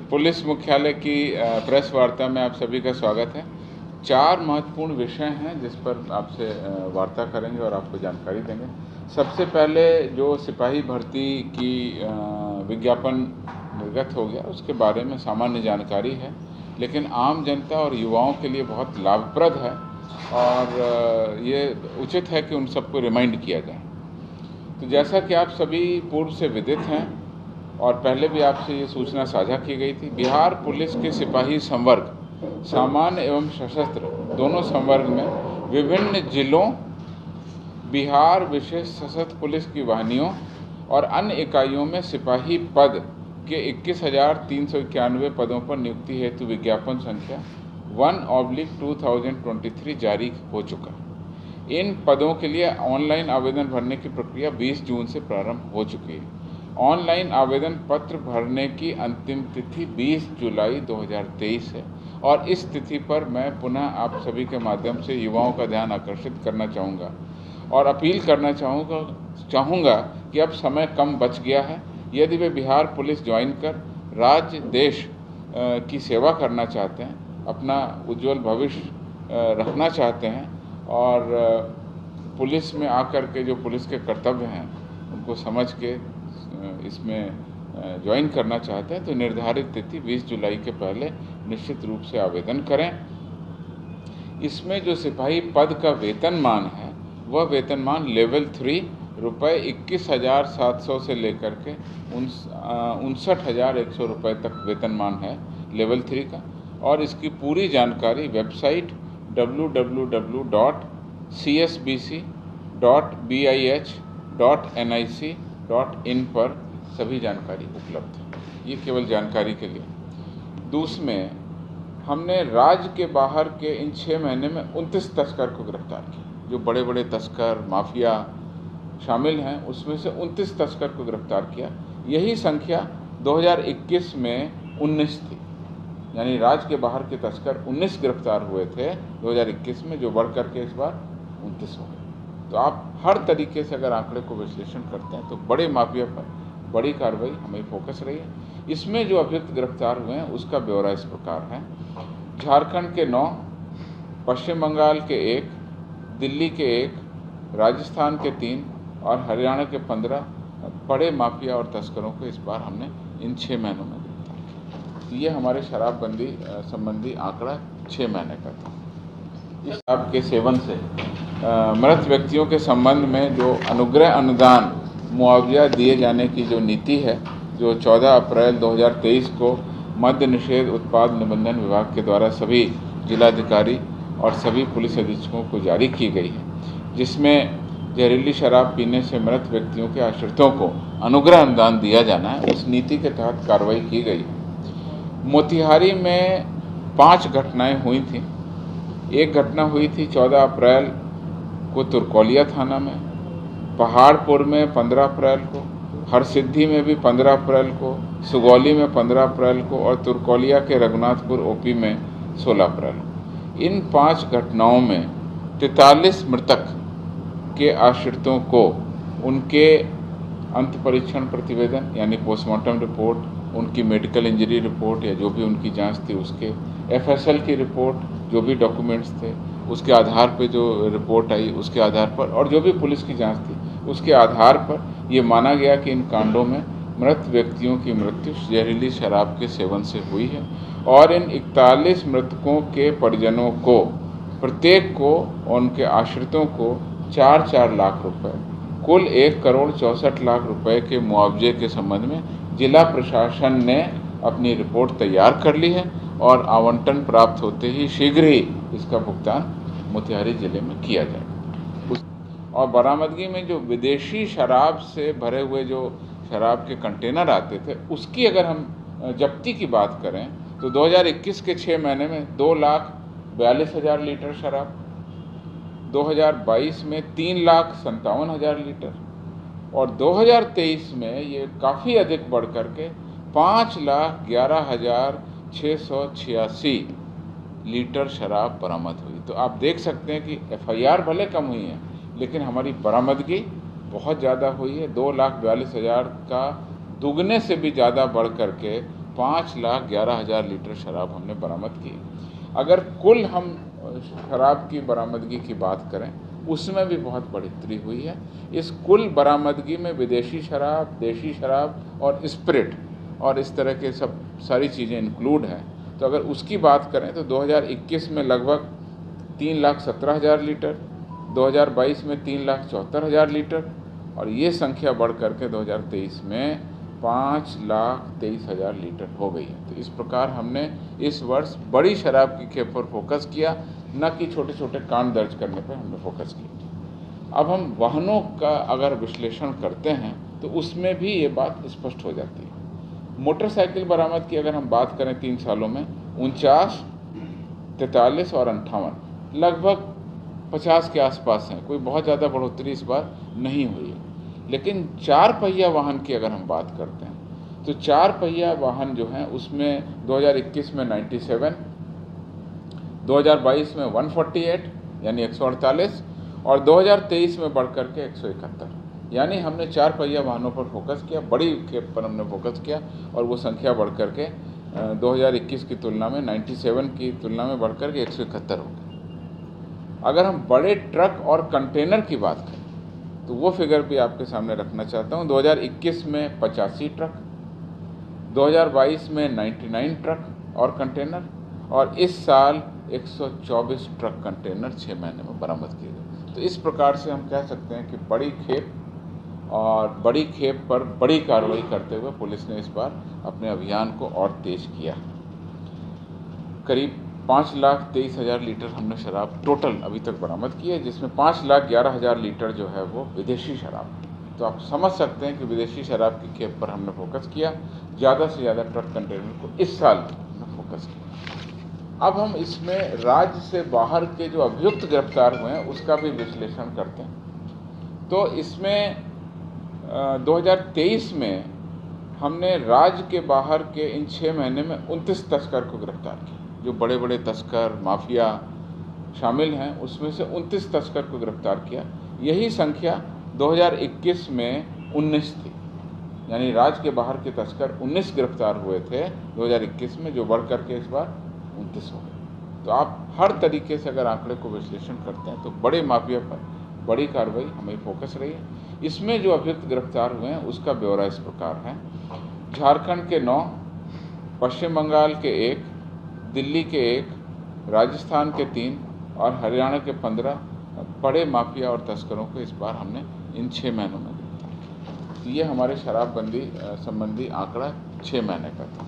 Police मुख्यालय की press वार्ता में आप सभी का स्वागत है। 4 महत्वपूर्ण विषय हैं जिस पर आपसे वार्ता करेंगे और आपको जानकारी देंगे। सबसे पहले जो सिपाही भर्ती की विज्ञापन निर्गत हो गया उसके बारे में सामान्य जानकारी है, लेकिन आम जनता और युवाओं के लिए बहुत लाभप्रद है और ये उचित है कि उन सबको रिमाइंड किया जाए। तो जैसा कि आप सभी पूर्व से विदित हैं और पहले भी आपसे ये सूचना साझा की गई थी, बिहार पुलिस के सिपाही संवर्ग सामान्य एवं सशस्त्र दोनों संवर्ग में विभिन्न जिलों, बिहार विशेष सशस्त्र पुलिस की वाहिनियों और अन्य इकाइयों में सिपाही पद के 21,391 पदों पर नियुक्ति हेतु विज्ञापन संख्या 1/2023 जारी हो चुका। इन पदों के लिए ऑनलाइन आवेदन भरने की प्रक्रिया 20 जून से प्रारंभ हो चुकी है। ऑनलाइन आवेदन पत्र भरने की अंतिम तिथि 20 जुलाई 2023 है और इस तिथि पर मैं पुनः आप सभी के माध्यम से युवाओं का ध्यान आकर्षित करना चाहूँगा और अपील करना चाहूँगा कि अब समय कम बच गया है। यदि वे बिहार पुलिस ज्वाइन कर राज्य देश की सेवा करना चाहते हैं, अपना उज्जवल भविष्य रखना चाहते हैं और पुलिस में आकर के जो पुलिस के कर्तव्य हैं उनको समझ के इसमें ज्वाइन करना चाहते हैं, तो निर्धारित तिथि 20 जुलाई के पहले निश्चित रूप से आवेदन करें। इसमें जो सिपाही पद का वेतनमान है वह वेतनमान लेवल 3 रुपये 21,700 से लेकर के 59,100 रुपये तक वेतनमान है लेवल 3 का। और इसकी पूरी जानकारी वेबसाइट www.csbc.bih.nic.in पर सभी जानकारी उपलब्ध है। ये केवल जानकारी के लिए। दूसरे, हमने राज्य के बाहर के इन 6 महीने में 29 तस्कर को गिरफ्तार किया। जो बड़े बड़े तस्कर माफिया शामिल हैं उसमें से 29 तस्कर को गिरफ्तार किया। यही संख्या 2021 में 19 थी, यानी राज्य के बाहर के तस्कर 19 गिरफ्तार हुए थे 2021 में, जो बढ़ करके इस बार 29 हो गए। तो आप हर तरीके से अगर आंकड़े को विश्लेषण करते हैं तो बड़े माफिया पर बड़ी कार्रवाई हमें फोकस रही है। इसमें जो अभियुक्त गिरफ्तार हुए हैं उसका ब्यौरा इस प्रकार है। झारखंड के 9, पश्चिम बंगाल के 1, दिल्ली के 1, राजस्थान के 3 और हरियाणा के 15 बड़े माफिया और तस्करों को इस बार हमने इन 6 महीनों में गिरफ्तार किया। तो ये हमारे शराबबंदी संबंधी आंकड़ा 6 महीने का था। इस शराब के सेवन से मृत व्यक्तियों के संबंध में जो अनुग्रह अनुदान मुआवजा दिए जाने की जो नीति है, जो 14 अप्रैल 2023 को मद्य निषेध उत्पाद निबंधन विभाग के द्वारा सभी जिलाधिकारी और सभी पुलिस अधीक्षकों को जारी की गई है, जिसमें जहरीली शराब पीने से मृत व्यक्तियों के आश्रितों को अनुग्रह अनुदान दिया जाना है, उस नीति के तहत कार्रवाई की गई। मोतिहारी में 5 घटनाएं हुई थी। एक घटना हुई थी 14 अप्रैल को तुरकौलिया थाना में, पहाड़पुर में 15 अप्रैल को, हरसिद्धि में भी 15 अप्रैल को, सुगौली में 15 अप्रैल को और तुरकौलिया के रघुनाथपुर ओपी में 16 अप्रैल को। इन 5 घटनाओं में 43 मृतक के आश्रितों को उनके अंत परीक्षण प्रतिवेदन यानी पोस्टमार्टम रिपोर्ट, उनकी मेडिकल इंजरी रिपोर्ट या जो भी उनकी जांच थी उसके, एफएसएल की रिपोर्ट, जो भी डॉक्यूमेंट्स थे उसके आधार पर जो रिपोर्ट आई उसके आधार पर और जो भी पुलिस की जांच थी उसके आधार पर ये माना गया कि इन कांडों में मृत व्यक्तियों की मृत्यु जहरीली शराब के सेवन से हुई है। और इन 41 मृतकों के परिजनों को प्रत्येक को और उनके आश्रितों को 4-4 लाख रुपए, कुल 1,64,00,000 रुपए के मुआवजे के संबंध में जिला प्रशासन ने अपनी रिपोर्ट तैयार कर ली है और आवंटन प्राप्त होते ही शीघ्र ही इसका भुगतान मोतिहारी जिले में किया जाएगा। और बरामदगी में जो विदेशी शराब से भरे हुए जो शराब के कंटेनर आते थे उसकी अगर हम जब्ती की बात करें तो 2021 के 6 महीने में 2,42,000 लीटर शराब, 2022 में 3,57,000 लीटर और 2023 में ये काफ़ी अधिक बढ़ करके 5,11,686 लीटर शराब बरामद हुई। तो आप देख सकते हैं कि एफआईआर भले कम हुई है लेकिन हमारी बरामदगी बहुत ज़्यादा हुई है। 2,42,000 का दुगने से भी ज़्यादा बढ़ करके 5,11,000 लीटर शराब हमने बरामद की। अगर कुल हम शराब की बरामदगी की बात करें उसमें भी बहुत बढ़ोतरी हुई है। इस कुल बरामदगी में विदेशी शराब, देशी शराब और स्पिरिट और इस तरह के सब सारी चीज़ें इंक्लूड हैं। तो अगर उसकी बात करें तो 2021 में लगभग 3,17,000 लीटर, 2022 में 3,74,000 लीटर और ये संख्या बढ़ करके 2023 में 5,23,000 लीटर हो गई है। तो इस प्रकार हमने इस वर्ष बड़ी शराब की खेप पर फोकस किया, न कि छोटे छोटे कांड दर्ज करने पर हमने फोकस किया। अब हम वाहनों का अगर विश्लेषण करते हैं तो उसमें भी ये बात स्पष्ट हो जाती है। मोटरसाइकिल बरामद की अगर हम बात करें 3 सालों में 49, 43 और 58 लगभग 50 के आसपास हैं। कोई बहुत ज़्यादा बढ़ोतरी इस बार नहीं हुई है। लेकिन 4 पहिया वाहन की अगर हम बात करते हैं तो 4 पहिया वाहन जो हैं उसमें 2021 में 97, 2022 में 148 यानी 148 और 2023 में बढ़ कर के 171, यानी हमने 4 पहिया वाहनों पर फोकस किया, बड़ी खेप पर हमने फोकस किया और वो संख्या बढ़ कर के 2021 की तुलना में 97 की तुलना में बढ़ कर के 171 हो गई। अगर हम बड़े ट्रक और कंटेनर की बात करें तो वो फिगर भी आपके सामने रखना चाहता हूँ। 2021 में 85 ट्रक, 2022 में 99 ट्रक और कंटेनर और इस साल 124 ट्रक कंटेनर 6 महीने में बरामद किए गए। तो इस प्रकार से हम कह सकते हैं कि बड़ी खेप और बड़ी खेप पर बड़ी कार्रवाई करते हुए पुलिस ने इस बार अपने अभियान को और तेज किया। करीब 5,23,000 लीटर हमने शराब टोटल अभी तक बरामद की है, जिसमें 5,11,000 लीटर जो है वो विदेशी शराब। तो आप समझ सकते हैं कि विदेशी शराब की खेप पर हमने फोकस किया, ज़्यादा से ज़्यादा ट्रक कंटेनर को इस साल हमने फोकस किया। अब हम इसमें राज्य से बाहर के जो अभियुक्त गिरफ्तार हुए हैं उसका भी विश्लेषण करते हैं। तो इसमें 2023 में हमने राज्य के बाहर के इन 6 महीने में 29 तस्कर को गिरफ्तार किया। जो बड़े बड़े तस्कर, माफिया शामिल हैं उसमें से 29 तस्कर को गिरफ्तार किया। यही संख्या 2021 में 19 थी, यानी राज्य के बाहर के तस्कर 19 गिरफ्तार हुए थे 2021 में, जो बढ़ करके इस बार 29 हो गए। तो आप हर तरीके से अगर आंकड़े को विश्लेषण करते हैं तो बड़े माफिया पर बड़ी कार्रवाई हमें फोकस रही है। इसमें जो अभियुक्त गिरफ्तार हुए हैं उसका ब्यौरा इस प्रकार है। झारखंड के 9, पश्चिम बंगाल के 1, दिल्ली के 1, राजस्थान के 3 और हरियाणा के 15 बड़े माफिया और तस्करों को इस बार हमने इन 6 महीनों में गिरफ्तार किया। तो ये हमारे शराबबंदी संबंधी आंकड़ा 6 महीने का था।